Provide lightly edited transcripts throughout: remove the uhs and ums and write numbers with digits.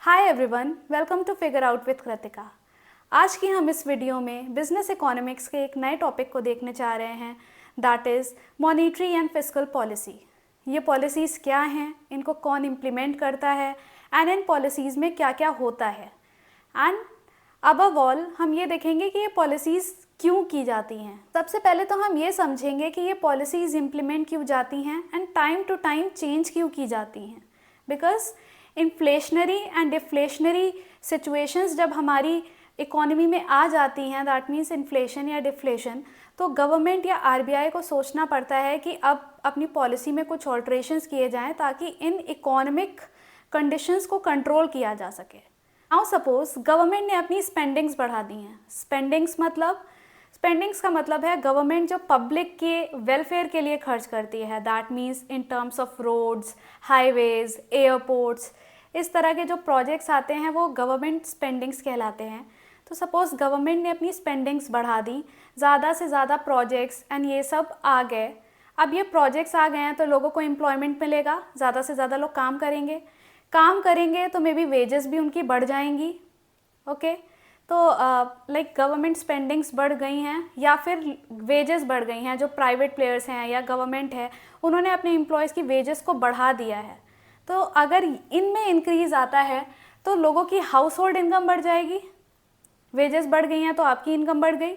Hi everyone, welcome to figure out with Kritika. आज की हम इस वीडियो में बिजनेस इकोनॉमिक्स के एक नए टॉपिक को देखने जा रहे हैं, that is monetary and fiscal policy. ये पॉलिसीज़ क्या हैं, इनको कौन इम्प्लीमेंट करता है एंड इन पॉलिसीज़ में क्या क्या होता है, एंड अबव ऑल हम ये देखेंगे कि ये पॉलिसीज़ क्यों की जाती हैं। सबसे पहले तो हम ये समझेंगे कि ये पॉलिसीज़ इम्प्लीमेंट क्यों जाती हैं and time to time change क्यों की जाती हैं। Because inflationary and deflationary situations जब हमारी इकोनॉमी में आ जाती हैं, दैट मीन्स इन्फ्लेशन या डिफ्लेशन, तो गवर्नमेंट या आरबीआई को सोचना पड़ता है कि अब अपनी पॉलिसी में कुछ ऑल्ट्रेशंस किए जाएं ताकि इन इकोनॉमिक कंडीशंस को कंट्रोल किया जा सके। नाउ सपोज गवर्नमेंट ने अपनी स्पेंडिंग्स बढ़ा दी हैं। स्पेंडिंग्स का मतलब है गवर्नमेंट जो पब्लिक के वेलफेयर के लिए खर्च करती है, that means in terms of roads, highways, airports, इस तरह के जो प्रोजेक्ट्स आते हैं वो गवर्नमेंट स्पेंडिंग्स कहलाते हैं। तो सपोज़ गवर्नमेंट ने अपनी स्पेंडिंग्स बढ़ा दी, ज़्यादा से ज़्यादा प्रोजेक्ट्स एंड ये सब आ गए। अब ये प्रोजेक्ट्स आ गए हैं तो लोगों को एम्प्लॉयमेंट मिलेगा, ज़्यादा से ज़्यादा लोग काम करेंगे तो मे बी वेजेस भी उनकी बढ़ जाएंगी। ओके, तो लाइक गवर्नमेंट स्पेंडिंग्स बढ़ गई हैं या फिर वेजेस बढ़ गई हैं। जो प्राइवेट प्लेयर्स हैं या गवर्नमेंट है, उन्होंने अपने एम्प्लॉयज़ की वेजेस को बढ़ा दिया है। तो अगर इनमें इंक्रीज़ आता है तो लोगों की हाउस होल्ड इनकम बढ़ जाएगी। वेजेस बढ़ गई हैं तो आपकी इनकम बढ़ गई,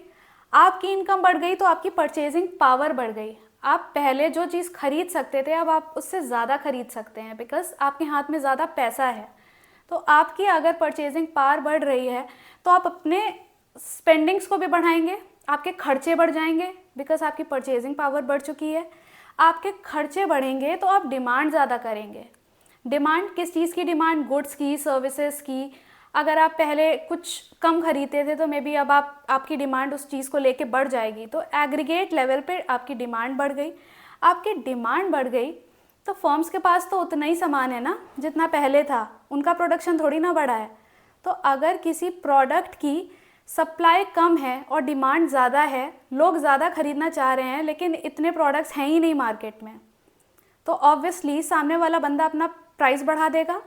आपकी इनकम बढ़ गई तो आपकी परचेजिंग पावर बढ़ गई। आप पहले जो चीज़ खरीद सकते थे अब आप उससे ज़्यादा खरीद सकते हैं बिकॉज आपके हाथ में ज़्यादा पैसा है। तो आपकी अगर परचेजिंग पावर बढ़ रही है तो आप अपने स्पेंडिंग्स को भी बढ़ाएंगे, आपके खर्चे बढ़ जाएंगे बिकॉज आपकी परचेजिंग पावर बढ़ चुकी है। आपके खर्चे बढ़ेंगे तो आप डिमांड ज़्यादा करेंगे। डिमांड किस चीज़ की डिमांड? गुड्स की, सर्विसेज की। अगर आप पहले कुछ कम खरीदते थे तो मे बी अब आपकी डिमांड उस चीज़ को लेके बढ़ जाएगी। तो एग्रीगेट लेवल पे आपकी डिमांड बढ़ गई। आपकी डिमांड बढ़ गई तो फर्म्स के पास तो उतना ही सामान है ना जितना पहले था, उनका प्रोडक्शन थोड़ी ना बढ़ा है। तो अगर किसी प्रोडक्ट की सप्लाई कम है और डिमांड ज़्यादा है, लोग ज़्यादा खरीदना चाह रहे हैं लेकिन इतने प्रोडक्ट्स हैं ही नहीं मार्केट में, तो ऑब्वियसली सामने वाला बंदा अपना प्राइस बढ़ा देगा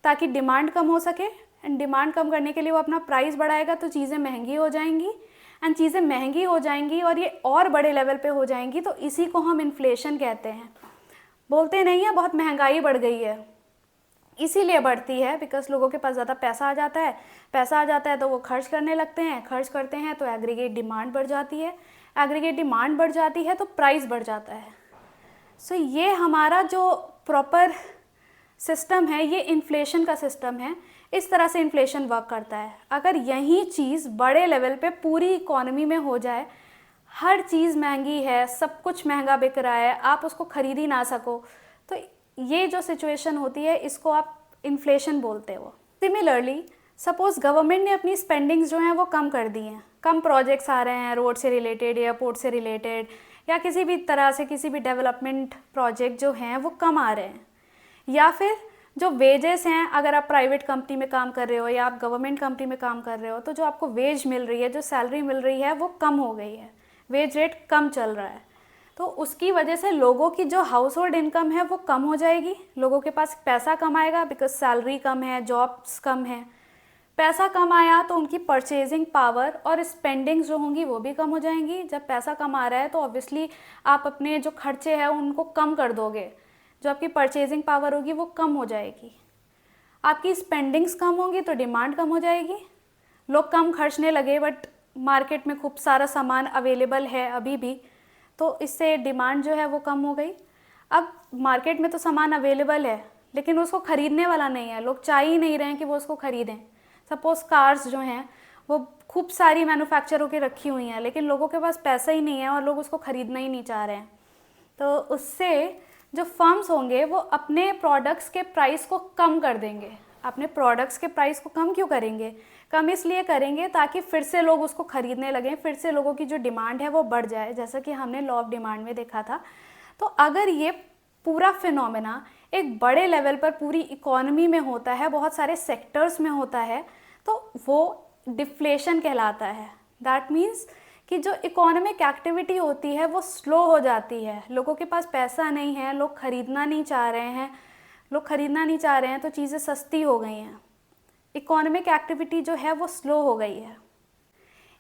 ताकि डिमांड कम हो सके। एंड डिमांड कम करने के लिए वो अपना प्राइस बढ़ाएगा तो चीज़ें महंगी हो जाएंगी। एंड चीज़ें महंगी हो जाएंगी और ये और बड़े लेवल पे हो जाएंगी, तो इसी को हम इन्फ्लेशन कहते हैं। बोलते नहीं है बहुत महंगाई बढ़ गई है, इसीलिए बढ़ती है बिकॉज लोगों के पास ज़्यादा पैसा आ जाता है तो वो खर्च करने लगते हैं, खर्च करते हैं तो एग्रीगेट डिमांड बढ़ जाती है, एग्रीगेट डिमांड बढ़ जाती है तो प्राइस बढ़ जाता है। सो ये हमारा जो प्रॉपर सिस्टम है ये इन्फ्लेशन का सिस्टम है। इस तरह से इन्फ्लेशन वर्क करता है। अगर यही चीज़ बड़े लेवल पे पूरी इकोनॉमी में हो जाए, हर चीज़ महंगी है, सब कुछ महंगा बिक रहा है, आप उसको खरीद ही ना सको, तो ये जो सिचुएशन होती है इसको आप इन्फ्लेशन बोलते हो। सिमिलरली सपोज़ गवर्नमेंट ने अपनी स्पेंडिंग्स जो हैं वो कम कर दी हैं, कम प्रोजेक्ट्स आ रहे हैं रोड से रिलेटेड, एयरपोर्ट से रिलेटेड, या किसी भी तरह से किसी भी डेवलपमेंट प्रोजेक्ट जो हैं वो कम आ रहे हैं, या फिर जो वेजेस हैं, अगर आप प्राइवेट कंपनी में काम कर रहे हो या आप गवर्नमेंट कंपनी में काम कर रहे हो तो जो आपको वेज मिल रही है, जो सैलरी मिल रही है वो कम हो गई है, वेज रेट कम चल रहा है। तो उसकी वजह से लोगों की जो हाउस होल्ड इनकम है वो कम हो जाएगी, लोगों के पास पैसा कम आएगा बिकॉज सैलरी कम है, जॉब्स कम है। पैसा कम आया तो उनकी परचेजिंग पावर और स्पेंडिंग्स जो होंगी वो भी कम हो जाएंगी। जब पैसा कम आ रहा है तो ऑब्वियसली आप अपने जो खर्चे हैं उनको कम कर दोगे, जो आपकी परचेजिंग पावर होगी वो कम हो जाएगी। आपकी स्पेंडिंग्स कम होंगी तो डिमांड कम हो जाएगी, लोग कम खर्चने लगे बट मार्केट में खूब सारा सामान अवेलेबल है अभी भी, तो इससे डिमांड जो है वो कम हो गई। अब मार्केट में तो सामान अवेलेबल है लेकिन उसको ख़रीदने वाला नहीं है, लोग चाह ही नहीं रहे हैं कि वो उसको ख़रीदें। सपोज़ कार्स जो हैं वो खूब सारी मैन्युफैक्चर होकर रखी हुई हैं लेकिन लोगों के पास पैसा ही नहीं है और लोग उसको ख़रीदना ही नहीं चाह रहे हैं। तो उससे जो फर्म्स होंगे वो अपने प्रोडक्ट्स के प्राइस को कम कर देंगे। अपने प्रोडक्ट्स के प्राइस को कम क्यों करेंगे? कम इसलिए करेंगे ताकि फिर से लोग उसको ख़रीदने लगें, फिर से लोगों की जो डिमांड है वो बढ़ जाए, जैसा कि हमने लॉ ऑफ डिमांड में देखा था। तो अगर ये पूरा फिनोमेना एक बड़े लेवल पर पूरी इकोनॉमी में होता है, बहुत सारे सेक्टर्स में होता है, तो वो डिफ्लेशन कहलाता है। दैट मीन्स कि जो इकोनॉमिक एक्टिविटी होती है वो स्लो हो जाती है, लोगों के पास पैसा नहीं है, लोग खरीदना नहीं चाह रहे हैं तो चीज़ें सस्ती हो गई हैं। इकोनॉमिक एक्टिविटी जो है वो स्लो हो गई है।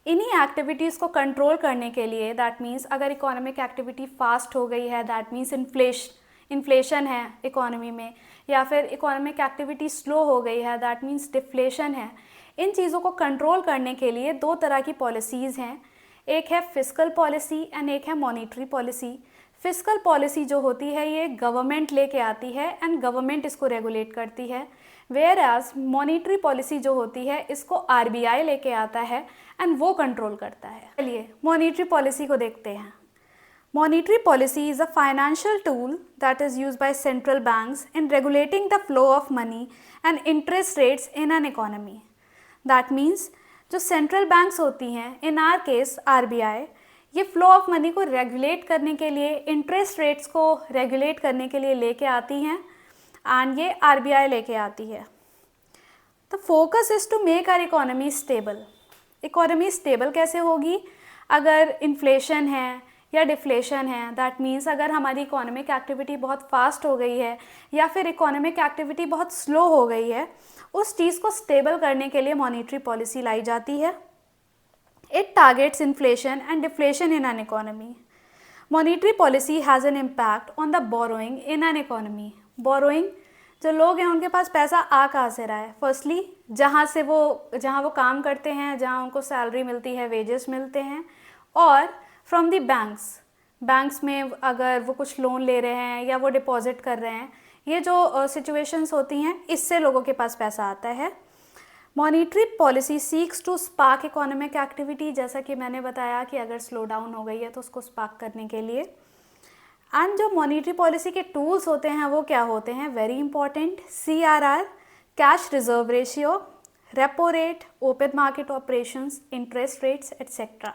इन्हीं एक्टिविटीज़ को कंट्रोल करने के लिए, दैट मीन्स अगर इकोनॉमिक एक्टिविटी फास्ट हो गई है, दैट मीन्स इन्फ्लेशन है इकोनॉमी में, या फिर इकोनॉमिक एक्टिविटी स्लो हो गई है, दैट मीन्स डिफ्लेशन है। इन चीज़ों को कंट्रोल करने के लिए दो तरह की पॉलिसीज़ हैं, एक है फिस्कल पॉलिसी एंड एक है मॉनिटरी पॉलिसी। फिस्कल पॉलिसी जो होती है ये गवर्नमेंट लेके आती है एंड गवर्नमेंट इसको रेगुलेट करती है, वेयर एज मॉनिटरी पॉलिसी जो होती है इसको आरबीआई लेके आता है एंड वो कंट्रोल करता है। चलिए मॉनिटरी पॉलिसी को देखते हैं। Monetary policy is a financial tool that is used by central banks in regulating the flow of money and interest rates in an economy. That means जो सेंट्रल बैंक्स होती हैं, इन are case RBI, ये flow of money को regulate करने के लिए, interest rates को regulate करने के लिए लेके आती हैं एंड ये आरबीआई लेके आती है। The focus is to make our economy stable. Economy stable कैसे होगी? अगर इन्फ्लेशन है या डिफ्लेशन है, दैट मीन्स अगर हमारी इकोनॉमिक एक्टिविटी बहुत फास्ट हो गई है या फिर इकोनॉमिक एक्टिविटी बहुत स्लो हो गई है, उस चीज़ को स्टेबल करने के लिए मॉनिटरी पॉलिसी लाई जाती है। It targets inflation and deflation in an economy. Monetary policy has an impact on the borrowing in an economy. Borrowing, जो लोग हैं उनके पास पैसा आ कहाँ से रहा है? फर्स्टली जहाँ वो काम करते हैं, जहाँ उनको सैलरी मिलती है, वेजेस मिलते हैं, और फ्रॉम दी बैंक्स में अगर वो कुछ लोन ले रहे हैं या वो डिपॉजिट कर रहे हैं, ये जो सिचुएशंस होती हैं इससे लोगों के पास पैसा आता है। Monetary policy seeks to spark economic activity, जैसा कि मैंने बताया कि अगर स्लो डाउन हो गई है तो उसको स्पार्क करने के लिए। एंड जो मॉनिटरी पॉलिसी के टूल्स होते हैं वो क्या होते हैं? Very important, CRR, cash reserve ratio, repo rate, open market operations, interest rates etcetera.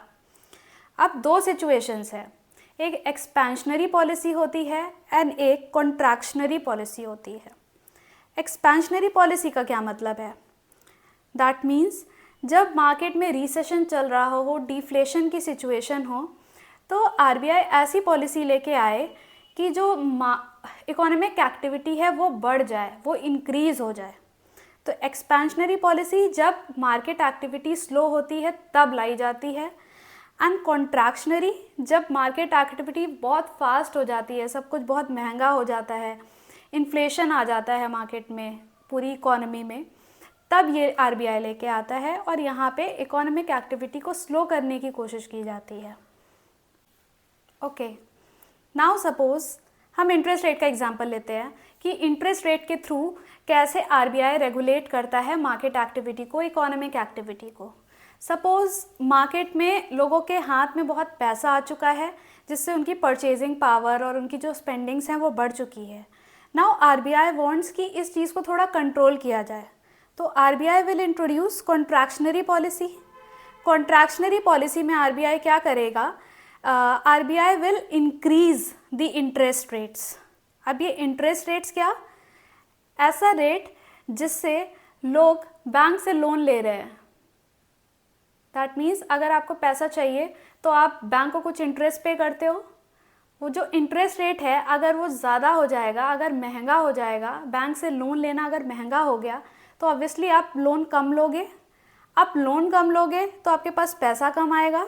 अब दो सिचुएशंस है, एक एक्सपेंशनरी पॉलिसी होती है एंड एक कॉन्ट्रैक्शनरी पॉलिसी होती है। एक्सपेंशनरी पॉलिसी का क्या मतलब है? दैट मीन्स जब मार्केट में रिसेशन चल रहा हो, डिफ्लेशन की सिचुएशन हो, तो आरबीआई ऐसी पॉलिसी लेके आए कि जो इकोनॉमिक एक्टिविटी है वो बढ़ जाए, वो इंक्रीज़ हो जाए। तो एक्सपेंशनरी पॉलिसी जब मार्केट एक्टिविटी स्लो होती है तब लाई जाती है, एंड कॉन्ट्रैक्शनरी जब मार्केट एक्टिविटी बहुत फास्ट हो जाती है, सब कुछ बहुत महंगा हो जाता है, इन्फ्लेशन आ जाता है मार्केट में, पूरी इकोनॉमी में, तब ये आरबीआई लेके आता है और यहाँ पे इकोनॉमिक एक्टिविटी को स्लो करने की कोशिश की जाती है। ओके, नाउ सपोज हम इंटरेस्ट रेट का एग्जांपल लेते हैं कि इंटरेस्ट रेट के थ्रू कैसे आरबीआई रेगुलेट करता है मार्केट एक्टिविटी को, इकोनॉमिक एक्टिविटी को। सपोज़ मार्केट में लोगों के हाथ में बहुत पैसा आ चुका है, जिससे उनकी परचेजिंग पावर और उनकी जो स्पेंडिंग्स हैं वो बढ़ चुकी है। नाउ आरबीआई वांट्स कि इस चीज़ को थोड़ा कंट्रोल किया जाए, तो RBI will introduce contractionary policy. Contractionary policy में आरबीआई क्या करेगा? RBI will increase the interest rates. अब ये इंटरेस्ट रेट्स क्या? ऐसा रेट जिससे लोग बैंक से लोन ले रहे हैं। दैट मीन्स अगर आपको पैसा चाहिए तो आप बैंक को कुछ इंटरेस्ट पे करते हो, वो जो इंटरेस्ट रेट है अगर वो ज़्यादा हो जाएगा, अगर महंगा हो जाएगा, बैंक से लोन लेना अगर महंगा हो गया तो ऑब्वियसली आप लोन कम लोगे। आप लोन कम लोगे तो आपके पास पैसा कम आएगा,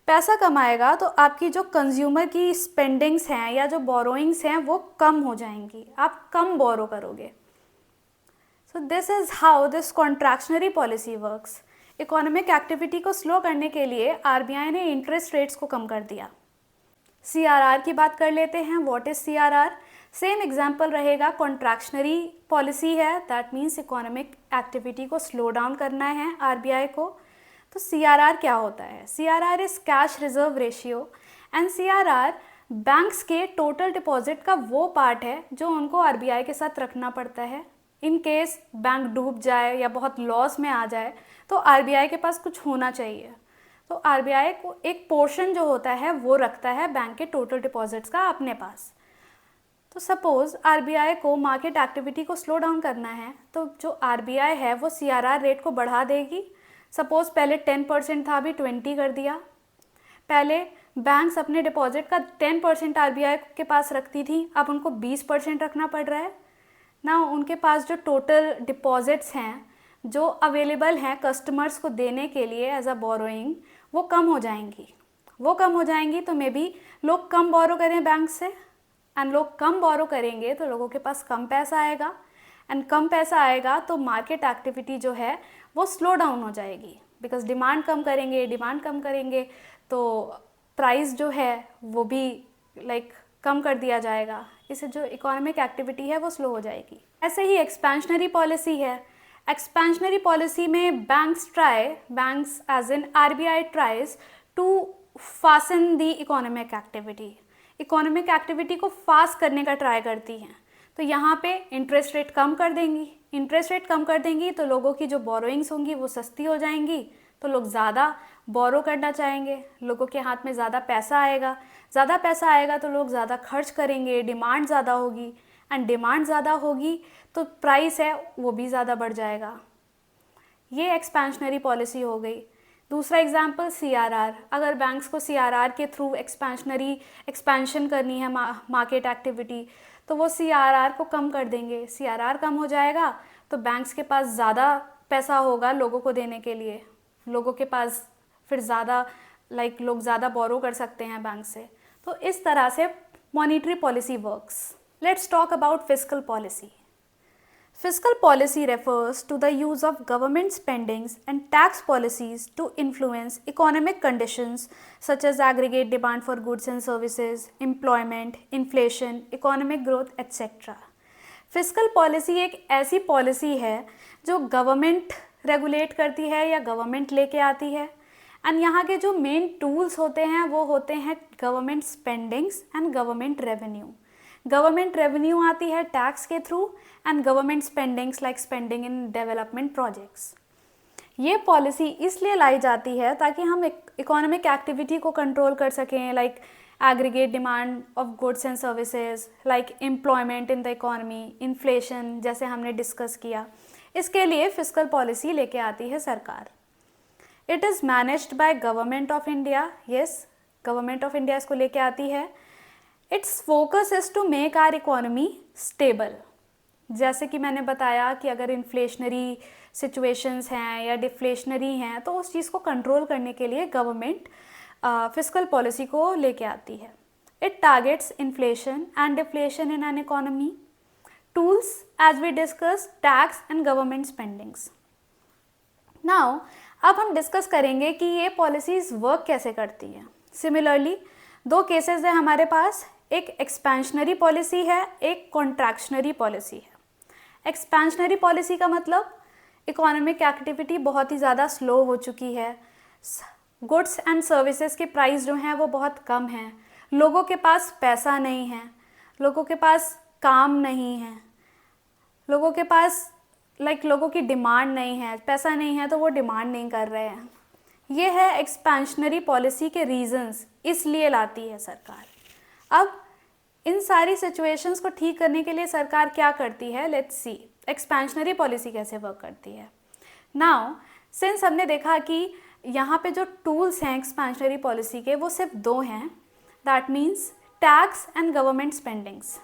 पैसा कम आएगा तो आपकी जो कंज्यूमर की स्पेंडिंग्स हैं या जो बोरोइंग्स हैं वो कम हो जाएंगी, आप कम बोरो करोगे। So this is how this contractionary policy works. Economic activity को स्लो करने के लिए आरबीआई ने इंटरेस्ट रेट्स को कम कर दिया। CRR की बात कर लेते हैं। What is CRR? Same example रहेगा, कॉन्ट्रैक्शनरी पॉलिसी है, दैट मीन्स इकोनॉमिक एक्टिविटी को स्लो डाउन करना है आरबीआई को। तो CRR क्या होता है? CRR is cash reserve ratio, and CRR banks के टोटल डिपॉजिट का वो पार्ट है जो उनको आरबीआई के साथ रखना पड़ता है। इन केस बैंक डूब जाए या बहुत लॉस में आ जाए तो आरबीआई के पास कुछ होना चाहिए, तो आरबीआई को एक पोर्शन जो होता है वो रखता है बैंक के टोटल डिपॉजिट्स का अपने पास। तो सपोज़ आरबीआई को मार्केट एक्टिविटी को स्लो डाउन करना है, तो जो आरबीआई है वो CRR रेट को बढ़ा देगी। सपोज़ पहले 10% था, अभी 20 कर दिया। पहले बैंक्स अपने डिपॉजिट का 10% आरबीआई के पास रखती थी, अब उनको 20% रखना पड़ रहा है ना। उनके पास जो टोटल डिपॉजिट्स हैं जो अवेलेबल हैं कस्टमर्स को देने के लिए एज अ बोरोइंग, वो कम हो जाएंगी। वो कम हो जाएंगी तो मे बी लोग कम बोरो करें बैंक से, एंड लोग कम बोरो करेंगे तो लोगों के पास कम पैसा आएगा, एंड कम पैसा आएगा तो मार्केट एक्टिविटी जो है वो स्लो डाउन हो जाएगी, बिकॉज डिमांड कम करेंगे तो प्राइस जो है वो भी कम कर दिया जाएगा। इससे जो इकोनॉमिक एक्टिविटी है वो स्लो हो जाएगी। ऐसे ही एक्सपेंशनरी पॉलिसी है। एक्सपेंशनरी पॉलिसी में banks as in RBI tries to fast the economic activity को फास्ट करने का ट्राई करती हैं। तो यहाँ पे इंटरेस्ट रेट कम कर देंगी तो लोगों की जो बोरोइंग्स होंगी वो सस्ती हो जाएंगी, तो लोग ज़्यादा बोरो करना चाहेंगे, लोगों के हाथ में ज़्यादा पैसा आएगा तो लोग ज़्यादा खर्च करेंगे, डिमांड ज़्यादा होगी, एंड डिमांड ज़्यादा होगी तो प्राइस है वो भी ज़्यादा बढ़ जाएगा। ये एक्सपेंशनरी पॉलिसी हो गई। दूसरा एग्जाम्पल CRR। अगर बैंक्स को CRR के थ्रू एक्सपेंशन करनी है मार्केट एक्टिविटी, तो वो CRR को कम कर देंगे। CRR कम हो जाएगा तो बैंक्स के पास ज़्यादा पैसा होगा लोगों को देने के लिए, लोगों के पास फिर ज़्यादा लोग ज़्यादा बोरो कर सकते हैं बैंक से। तो इस तरह से monetary policy works. Let's talk about fiscal policy. Fiscal policy refers to the use of government spendings and tax policies to influence economic conditions such as aggregate demand for goods and services, employment, inflation, economic growth, etc. Fiscal policy एक ऐसी policy है जो government regulate करती है या government लेके आती है, एंड यहाँ के जो मेन टूल्स होते हैं वो होते हैं government spendings and government revenue. Government revenue आती है टैक्स के through, and government spendings like spending in development projects. ये पॉलिसी इसलिए लाई जाती है ताकि हम इकोनॉमिक एक्टिविटी को कंट्रोल कर सकें, like aggregate demand of goods and services, like employment in the economy, inflation जैसे हमने डिस्कस किया। इसके लिए फिस्कल पॉलिसी लेके आती है सरकार। It is managed by government of India. Yes, government of India इसको लेके आती है। Its focus is to make our economy stable. जैसे कि मैंने बताया कि अगर इन्फ्लेशनरी सिचुएशंस हैं या डिफ्लेशनरी हैं तो उस चीज़ को कंट्रोल करने के लिए गवर्नमेंट फिस्कल पॉलिसी को लेके आती है। It targets inflation and deflation in an economy. Tools as we discuss tax and government spendings. Now अब हम डिस्कस करेंगे कि ये पॉलिसीज़ वर्क कैसे करती हैं। सिमिलरली दो केसेस है हमारे पास, एक एक्सपेंशनरी पॉलिसी है, एक कॉन्ट्रैक्शनरी पॉलिसी है। एक्सपेंशनरी पॉलिसी का मतलब इकोनॉमिक एक्टिविटी बहुत ही ज़्यादा स्लो हो चुकी है, गुड्स एंड सर्विसेज के प्राइस जो हैं वो बहुत कम हैं, लोगों के पास पैसा नहीं है, लोगों के पास काम नहीं है, लोगों के पास लोगों की डिमांड नहीं है, पैसा नहीं है तो वो डिमांड नहीं कर रहे हैं। ये है एक्सपेंशनरी पॉलिसी के रीजंस, इसलिए लाती है सरकार। अब इन सारी सिचुएशंस को ठीक करने के लिए सरकार क्या करती है, लेट्स सी एक्सपेंशनरी पॉलिसी कैसे वर्क करती है। नाउ सिंस हमने देखा कि यहाँ पे जो टूल्स हैं एक्सपेंशनरी पॉलिसी के वो सिर्फ दो हैं, that means tax and government spendings.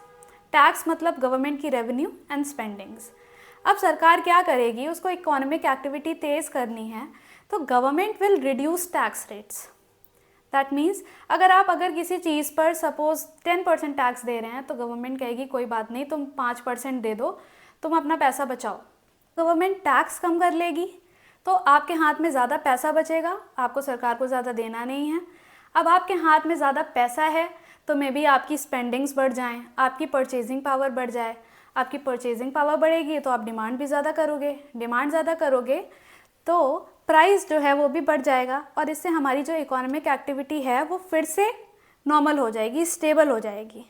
Tax मतलब गवर्नमेंट की रेवेन्यू एंड स्पेंडिंग्स। अब सरकार क्या करेगी, उसको इकोनॉमिक एक्टिविटी तेज़ करनी है तो government will reduce tax rates. That means अगर किसी चीज़ पर सपोज 10% टैक्स दे रहे हैं तो गवर्नमेंट कहेगी कोई बात नहीं, तुम 5% दे दो, तुम अपना पैसा बचाओ। गवर्नमेंट टैक्स कम कर लेगी तो आपके हाथ में ज़्यादा पैसा बचेगा, आपको सरकार को ज़्यादा देना नहीं है। अब आपके हाथ में ज़्यादा पैसा है तो मे बी आपकी स्पेंडिंग्स बढ़ जाएँ, आपकी परचेजिंग पावर बढ़ जाए। आपकी परचेजिंग पावर बढ़ेगी तो आप डिमांड भी ज़्यादा करोगे, डिमांड ज़्यादा करोगे तो प्राइस जो है वो भी बढ़ जाएगा, और इससे हमारी जो इकोनॉमिक एक्टिविटी है वो फिर से नॉर्मल हो जाएगी, स्टेबल हो जाएगी।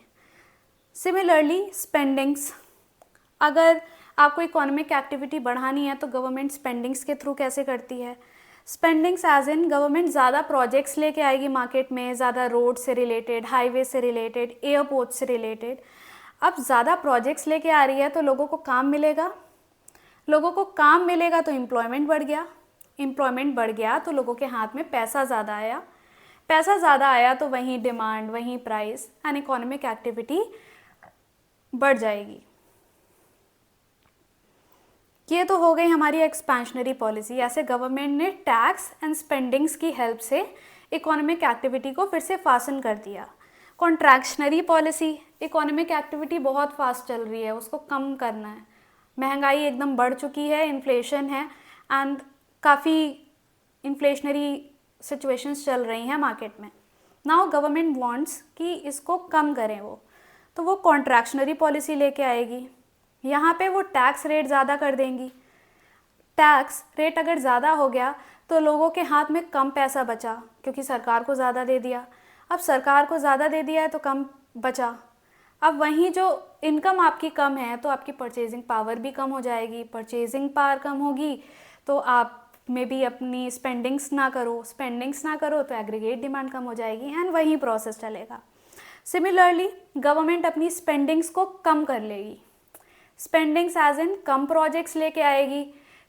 सिमिलरली स्पेंडिंग्स, अगर आपको इकोनॉमिक एक्टिविटी बढ़ानी है तो गवर्नमेंट स्पेंडिंग्स के थ्रू कैसे करती है। स्पेंडिंग्स एज इन गवर्नमेंट ज़्यादा प्रोजेक्ट्स लेके आएगी मार्केट में, ज़्यादा रोड से रिलेटेड, हाईवे से रिलेटेड, एयरपोर्ट से रिलेटेड। अब ज़्यादा प्रोजेक्ट्स लेके आ रही है तो लोगों को काम मिलेगा, लोगों को काम मिलेगा तो एम्प्लॉयमेंट बढ़ गया, एम्प्लॉयमेंट बढ़ गया तो लोगों के हाथ में पैसा ज़्यादा आया, पैसा ज़्यादा आया तो वहीं डिमांड, वहीं प्राइस एंड इकोनॉमिक एक्टिविटी बढ़ जाएगी। ये तो हो गई हमारी एक्सपेंशनरी पॉलिसी। ऐसे गवर्नमेंट ने टैक्स एंड स्पेंडिंग्स की हेल्प से इकोनॉमिक एक्टिविटी को फिर से फास्ट कर दिया। कॉन्ट्रैक्शनरी पॉलिसी, इकोनॉमिक एक्टिविटी बहुत फास्ट चल रही है, उसको कम करना है, महंगाई एकदम बढ़ चुकी है, इन्फ्लेशन है एंड काफ़ी इन्फ्लेशनरी सिचुएशंस चल रही हैं मार्केट में। नाउ गवर्नमेंट वांट्स कि इसको कम करें तो वो कॉन्ट्रैक्शनरी पॉलिसी लेके आएगी। यहाँ पे वो टैक्स रेट ज़्यादा कर देंगी। टैक्स रेट अगर ज़्यादा हो गया तो लोगों के हाथ में कम पैसा बचा, क्योंकि सरकार को ज़्यादा दे दिया। अब सरकार को ज़्यादा दे दिया है तो कम बचा। अब वहीं जो इनकम आपकी कम है तो आपकी परचेजिंग पावर भी कम हो जाएगी। परचेजिंग पावर कम होगी तो आप मे बी अपनी स्पेंडिंग्स ना करो तो एग्रीगेट डिमांड कम हो जाएगी एंड वही प्रोसेस चलेगा। सिमिलरली गवर्नमेंट अपनी स्पेंडिंग्स को कम कर लेगी। स्पेंडिंग्स एज इन कम प्रोजेक्ट्स लेके आएगी,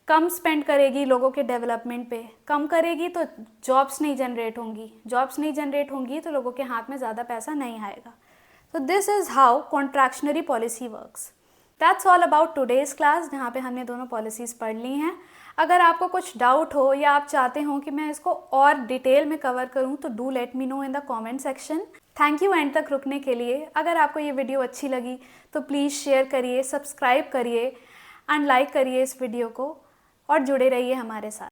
कम स्पेंड करेगी लोगों के डेवलपमेंट पे। कम करेगी तो जॉब्स नहीं जनरेट होंगी तो लोगों के हाथ में ज़्यादा पैसा नहीं आएगा। तो this is how contractionary policy works. That's all about today's class, जहाँ पे हमने दोनों पॉलिसीज़ पढ़ ली हैं। अगर आपको कुछ डाउट हो या आप चाहते हो कि मैं इसको और डिटेल में कवर करूं तो do let me know in the comment section. Thank you and तक रुकने के लिए। अगर आपको ये वीडियो अच्छी लगी तो प्लीज़ शेयर करिए, सब्सक्राइब करिए एंड लाइक करिए इस वीडियो को और जुड़े रहिए हमारे साथ।